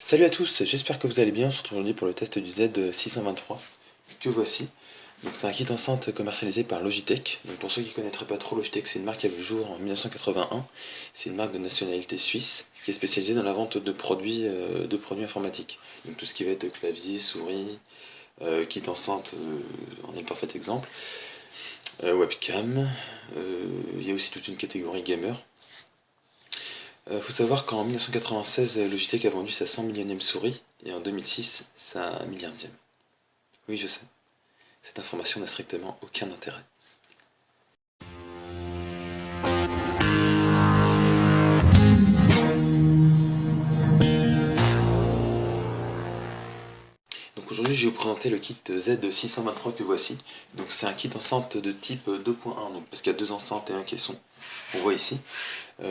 Salut à tous, j'espère que vous allez bien. On se retrouve aujourd'hui pour le test du Z623 que voici. Donc c'est un kit enceinte commercialisé par Logitech. Donc pour ceux qui ne connaîtraient pas trop Logitech, c'est une marque qui a vu le jour en 1981. C'est une marque de nationalité suisse qui est spécialisée dans la vente de produits informatiques. Donc tout ce qui va être clavier, souris, kit enceinte en est le parfait exemple. Webcam, il y a aussi toute une catégorie gamer. Faut savoir qu'en 1996, Logitech a vendu sa 100 millionième souris, et en 2006, sa milliardième. Oui, je sais. Cette information n'a strictement aucun intérêt. Donc aujourd'hui, je vais vous présenter le kit Z623 que voici. Donc c'est un kit enceinte de type 2.1, donc parce qu'il y a deux enceintes et un caisson, on voit ici,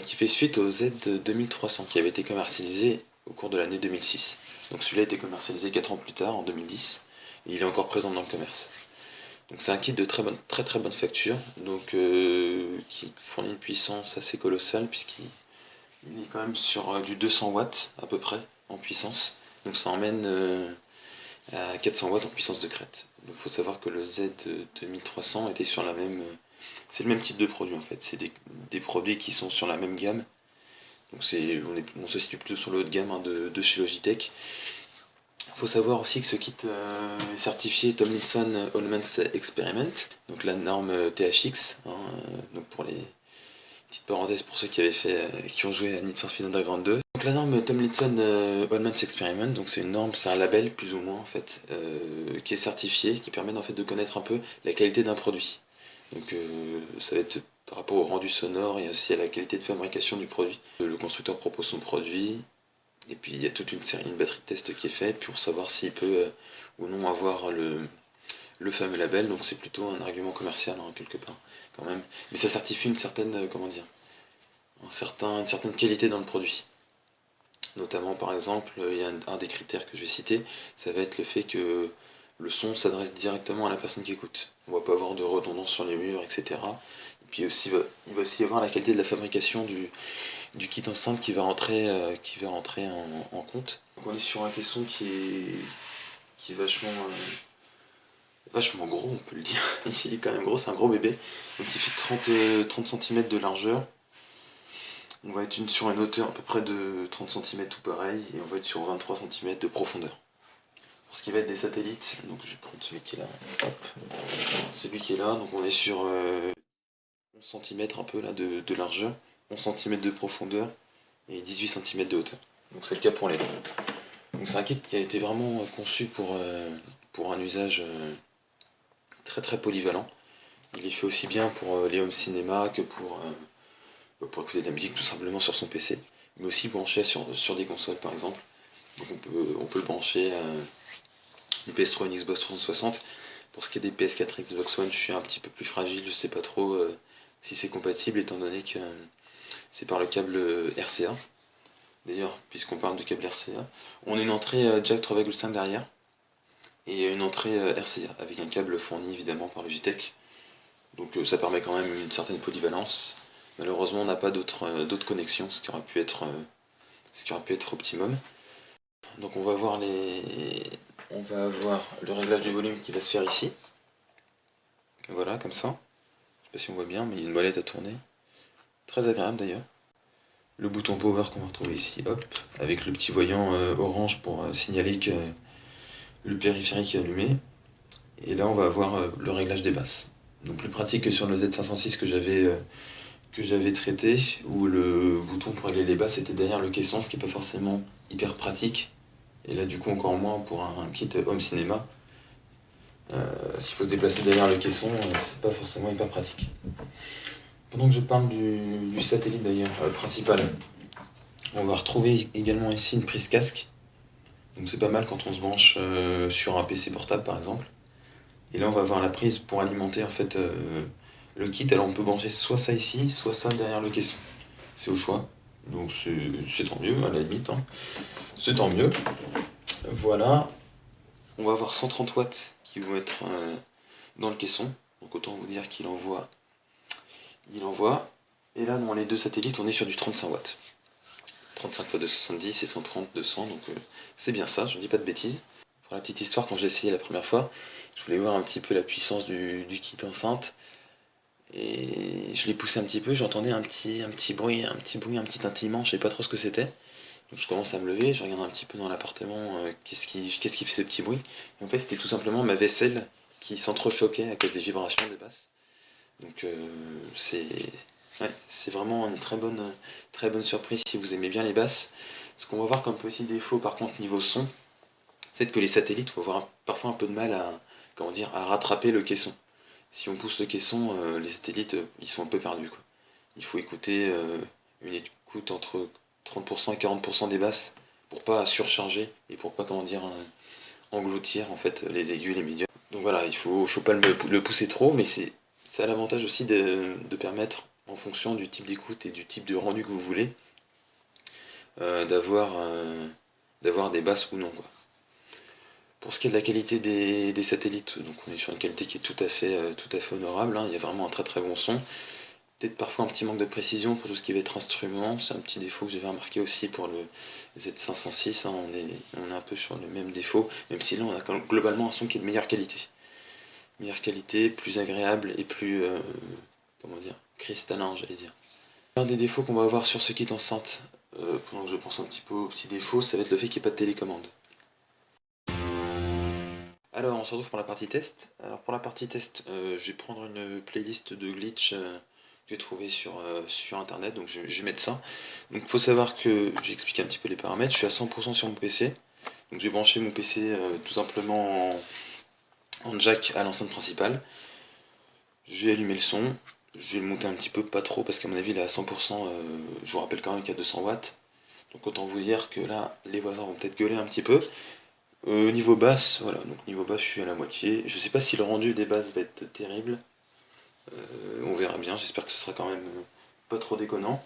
qui fait suite au Z2300 qui avait été commercialisé au cours de l'année 2006. Donc celui-là a été commercialisé 4 ans plus tard, en 2010, et il est encore présent dans le commerce. Donc c'est un kit de très très bonne facture, donc qui fournit une puissance assez colossale puisqu'il est quand même sur du 200 watts à peu près en puissance. Donc ça emmène à 400 watts en puissance de crête. Donc il faut savoir que le Z2300 était sur la même... c'est le même type de produit en fait, c'est des produits qui sont sur la même gamme. Donc on se situe plutôt sur le haut de gamme de chez Logitech. Il faut savoir aussi que ce kit est certifié Tomlinson Allmans Experiment, donc la norme THX, hein, donc pour les petites parenthèses pour ceux qui ont joué à Need for Speed Underground 2. Donc la norme Tomlinson Allmans Experiment, donc c'est une norme, c'est un label plus ou moins en fait, qui est certifié, qui permet en fait de connaître un peu la qualité d'un produit. Donc ça va être par rapport au rendu sonore et aussi à la qualité de fabrication du produit. Le constructeur propose son produit, et puis il y a toute une batterie de tests qui est faite pour savoir s'il peut ou non avoir le fameux label. Donc c'est plutôt un argument commercial hein, quelque part quand même. Mais ça certifie une certaine, comment dire, une certaine qualité dans le produit. Notamment par exemple, il y a un des critères que je vais citer, ça va être le fait que le son s'adresse directement à la personne qui écoute. On va pas avoir de redondance sur les murs, etc. Et puis aussi, il va aussi y avoir la qualité de la fabrication du kit enceinte qui va rentrer en compte. Donc on est sur un caisson qui est vachement gros, on peut le dire. Il est quand même gros, c'est un gros bébé. Donc il fait 30 cm de largeur. On va être sur une hauteur à peu près de 30 cm tout pareil, et on va être sur 23 cm de profondeur. Pour ce qui va être des satellites, donc je vais prendre celui qui est là. Hop. Celui qui est là, donc on est sur 11 cm un peu là de largeur, 11 cm de profondeur et 18 cm de hauteur. Donc c'est le cas pour les deux. Donc c'est un kit qui a été vraiment conçu pour un usage très très polyvalent. Il est fait aussi bien pour les home cinéma que pour écouter de la musique tout simplement sur son PC, mais aussi branché sur des consoles par exemple. Donc on peut le brancher une PS3, une Xbox 360. Pour ce qui est des PS4 Xbox One, je suis un petit peu plus fragile, je sais pas trop si c'est compatible étant donné que c'est par le câble RCA. D'ailleurs, puisqu'on parle de câble RCA, on a une entrée jack 3,5 derrière et une entrée RCA avec un câble fourni évidemment par Logitech. Donc ça permet quand même une certaine polyvalence. Malheureusement, on n'a pas d'autres connexions, ce qui aurait pu être optimum. Donc on va avoir le réglage du volume qui va se faire ici. Voilà, comme ça. Je sais pas si on voit bien, mais il y a une molette à tourner. Très agréable d'ailleurs. Le bouton power qu'on va retrouver ici, hop, avec le petit voyant orange pour signaler que le périphérique est allumé. Et là, on va avoir le réglage des basses. Donc plus pratique que sur le Z506 que j'avais traité, où le bouton pour régler les basses était derrière le caisson, ce qui n'est pas forcément hyper pratique. Et là, du coup, encore moins pour un kit home cinéma. S'il faut se déplacer derrière le caisson, c'est pas forcément hyper pratique. Pendant que je parle du satellite d'ailleurs principal, on va retrouver également ici une prise casque. Donc c'est pas mal quand on se branche sur un PC portable par exemple. Et là on va avoir la prise pour alimenter en fait le kit. Alors on peut brancher soit ça ici, soit ça derrière le caisson. C'est au choix. Donc c'est tant mieux à la limite. Hein. C'est tant mieux. Voilà. On va avoir 130 watts qui vont être dans le caisson. Donc autant vous dire qu'il envoie. Il envoie. Et là dans les deux satellites on est sur du 35 watts. 35 x 270 et 130 200, donc c'est bien ça, je ne dis pas de bêtises. Pour la petite histoire, quand je l'ai essayé la première fois, je voulais voir un petit peu la puissance du kit enceinte. Et je l'ai poussé un petit peu, j'entendais un petit bruit, un petit tintillement, je sais pas trop ce que c'était. Donc je commence à me lever, je regarde un petit peu dans l'appartement, qu'est-ce qui fait ce petit bruit. Et en fait c'était tout simplement ma vaisselle qui s'entrechoquait à cause des vibrations des basses. Donc c'est vraiment une très bonne surprise si vous aimez bien les basses. Ce qu'on va voir comme petit défaut par contre niveau son, c'est que les satellites vont avoir parfois un peu de mal à rattraper le caisson. Si on pousse le caisson, les satellites ils sont un peu perdus, quoi. Il faut écouter une écoute entre 30% et 40% des basses pour pas surcharger et pour pas engloutir en fait les aigus, les médiums. Donc voilà, faut pas le pousser trop, mais ça a l'avantage aussi de permettre, en fonction du type d'écoute et du type de rendu que vous voulez, d'avoir des basses ou non, quoi. Pour ce qui est de la qualité des satellites, donc on est sur une qualité qui est tout à fait honorable, hein. Il y a vraiment un très bon son. Peut-être parfois un petit manque de précision pour tout ce qui va être instrument, c'est un petit défaut que j'avais remarqué aussi pour le Z506, hein. On est un peu sur le même défaut, même si là on a globalement un son qui est de meilleure qualité. Meilleure qualité, plus agréable et plus, comment dire, cristallin, j'allais dire. Un des défauts qu'on va avoir sur ce kit enceinte, pendant que je pense un petit peu aux petits défauts, ça va être le fait qu'il n'y ait pas de télécommande. Alors on se retrouve pour la partie test. Alors pour la partie test, je vais prendre une playlist de glitch que j'ai trouvé sur internet, donc je vais mettre ça. Donc il faut savoir que j'explique un petit peu les paramètres, je suis à 100% sur mon PC. Donc j'ai branché mon PC tout simplement en jack à l'enceinte principale. Je vais allumer le son, je vais le monter un petit peu, pas trop, parce qu'à mon avis il est à 100%, je vous rappelle quand même qu'il y a 200 watts. Donc autant vous dire que là, les voisins vont peut-être gueuler un petit peu. Niveau basse, voilà, donc niveau basse je suis à la moitié. Je sais pas si le rendu des basses va être terrible. On verra bien, j'espère que ce sera quand même pas trop déconnant.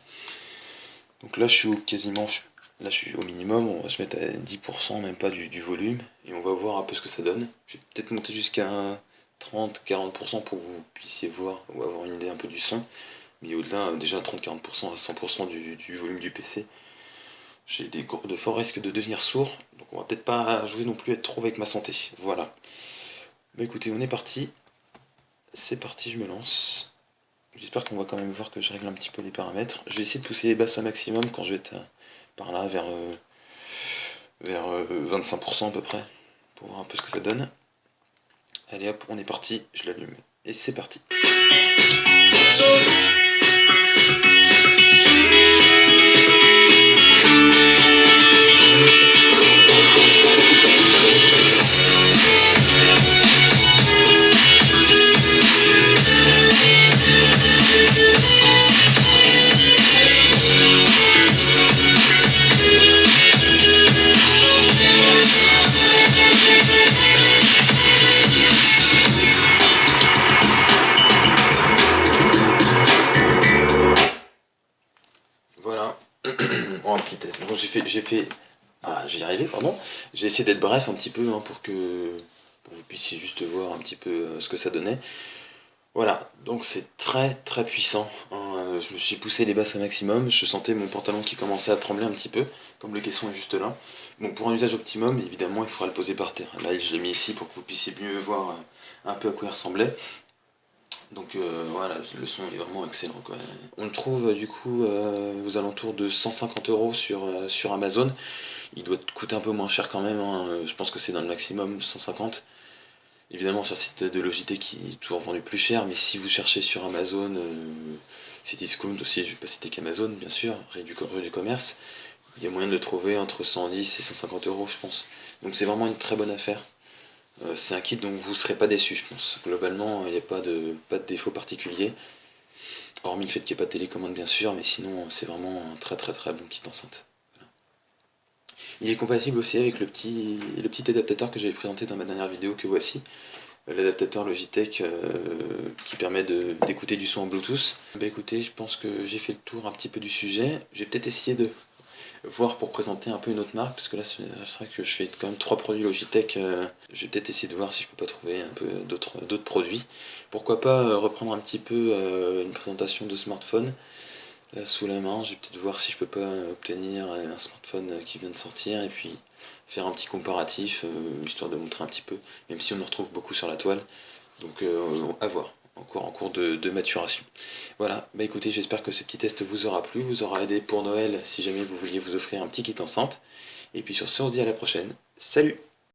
Donc là je suis là je suis au minimum, on va se mettre à 10%, même pas du volume, et on va voir un peu ce que ça donne. Je vais peut-être monter jusqu'à 30-40% pour que vous puissiez voir ou avoir une idée un peu du son. Mais au-delà, déjà 30-40% à 100% du volume du PC. J'ai de forts risques de devenir sourd, donc on va peut-être pas jouer non plus être trop avec ma santé. Voilà. Bah écoutez, on est parti. C'est parti, je me lance. J'espère qu'on va quand même voir que je règle un petit peu les paramètres. Je vais essayer de pousser les basses au maximum quand je vais être par là, vers 25% à peu près, pour voir un peu ce que ça donne. Allez hop, on est parti, je l'allume. Et c'est parti. Voilà, bon, un petit test. Bon, j'y arrivé, pardon. J'ai essayé d'être bref un petit peu, hein, pour vous puissiez juste voir un petit peu ce que ça donnait. Voilà, donc c'est très puissant, hein. Je me suis poussé les basses au maximum, je sentais mon pantalon qui commençait à trembler un petit peu, comme le caisson est juste là. Donc pour un usage optimum, évidemment, il faudra le poser par terre. Là, je l'ai mis ici pour que vous puissiez mieux voir un peu à quoi il ressemblait. Donc voilà, le son est vraiment excellent, quoi. On le trouve du coup aux alentours de 150 € sur Amazon. Il doit coûter un peu moins cher quand même, hein. Je pense que c'est dans le maximum 150. Évidemment sur le site de Logitech il est toujours vendu plus cher, mais si vous cherchez sur Amazon, Cdiscount aussi, je vais pas citer qu'Amazon bien sûr, rue du commerce, il y a moyen de le trouver entre 110 et 150 € je pense. Donc c'est vraiment une très bonne affaire. C'est un kit dont vous ne serez pas déçu, je pense. Globalement, il n'y a pas de défaut particulier. Hormis le fait qu'il n'y ait pas de télécommande, bien sûr, mais sinon, c'est vraiment un très bon kit enceinte. Voilà. Il est compatible aussi avec le petit adaptateur que j'avais présenté dans ma dernière vidéo que voici. L'adaptateur Logitech qui permet d'écouter du son en Bluetooth. Bah écoutez, je pense que j'ai fait le tour un petit peu du sujet. Je vais peut-être essayer de voir pour présenter un peu une autre marque, parce que là c'est vrai que je fais quand même 3 produits Logitech, je vais peut-être essayer de voir si je peux pas trouver un peu d'autres produits. Pourquoi pas reprendre un petit peu une présentation de smartphone, Là sous la main, je vais peut-être voir si je peux pas obtenir un smartphone qui vient de sortir et puis faire un petit comparatif, histoire de montrer un petit peu, même si on en retrouve beaucoup sur la toile. Donc à voir, encore en cours de maturation. Voilà, bah écoutez, j'espère que ce petit test vous aura plu, vous aura aidé pour Noël si jamais vous vouliez vous offrir un petit kit enceinte. Et puis sur ce, on se dit à la prochaine. Salut!